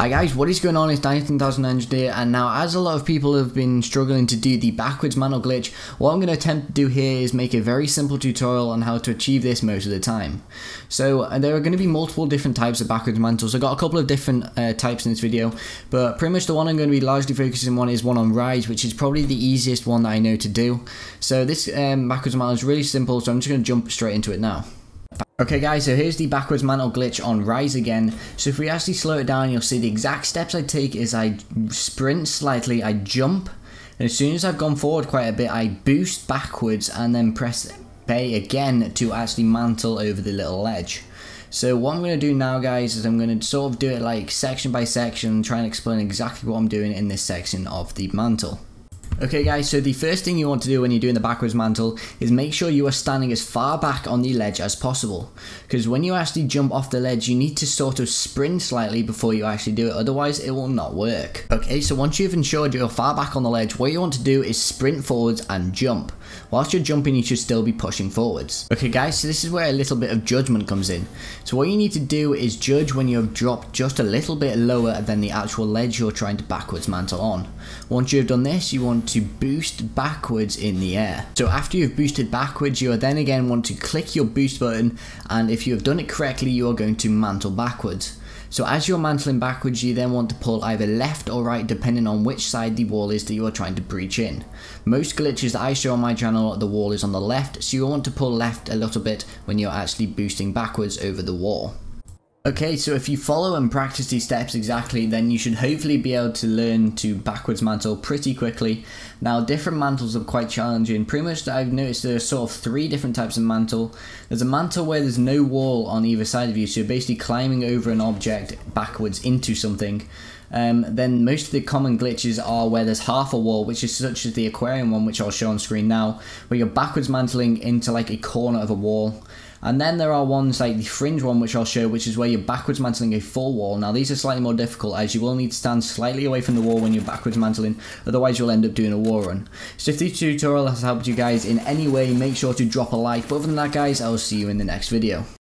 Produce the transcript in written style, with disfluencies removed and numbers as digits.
Hi guys, what is going on? It's 19,900 here, and now as a lot of people have been struggling to do the backwards mantle glitch, what I'm going to attempt to do here is make a very simple tutorial on how to achieve this most of the time. So there are going to be multiple different types of backwards mantles. I've got a couple of different types in this video, but pretty much the one I'm going to be largely focusing on is one on rise, which is probably the easiest one that I know to do. So this backwards mantle is really simple, so I'm just going to jump straight into it now. Okay guys, so here's the backwards mantle glitch on rise again. So if we actually slow it down, you'll see the exact steps I take is I sprint slightly, I jump, and as soon as I've gone forward quite a bit, I boost backwards and then press A again to actually mantle over the little ledge. So what I'm going to do now guys is I'm going to sort of do it like section by section and try and explain exactly what I'm doing in this section of the mantle. Okay guys, so the first thing you want to do when you're doing the backwards mantle is make sure you are standing as far back on the ledge as possible, because when you actually jump off the ledge you need to sort of sprint slightly before you actually do it, otherwise it will not work. Okay, so once you've ensured you're far back on the ledge, what you want to do is sprint forwards and jump. Whilst you're jumping you should still be pushing forwards. Okay guys, so this is where a little bit of judgment comes in. So what you need to do is judge when you have dropped just a little bit lower than the actual ledge you're trying to backwards mantle on. Once you've done this, you want to boost backwards in the air. So after you've boosted backwards, you then again want to click your boost button, and if you have done it correctly you are going to mantle backwards. So as you're mantling backwards, you then want to pull either left or right depending on which side the wall is that you are trying to breach in. Most glitches that I show on my channel, the wall is on the left, so you want to pull left a little bit when you're actually boosting backwards over the wall. Okay, so if you follow and practice these steps exactly, then you should hopefully be able to learn to backwards mantle pretty quickly. Now, different mantles are quite challenging. Pretty much I've noticed there are sort of 3 different types of mantle. There's a mantle where there's no wall on either side of you, so you're basically climbing over an object backwards into something. Then most of the common glitches are where there's half a wall, which is such as the aquarium one, which I'll show on screen now, where you're backwards mantling into like a corner of a wall. And then there are ones like the fringe one, which I'll show, which is where you're backwards mantling a full wall. Now these are slightly more difficult as you will need to stand slightly away from the wall when you're backwards mantling, otherwise you'll end up doing a wall run. So if this tutorial has helped you guys in any way, make sure to drop a like. But other than that guys, I will see you in the next video.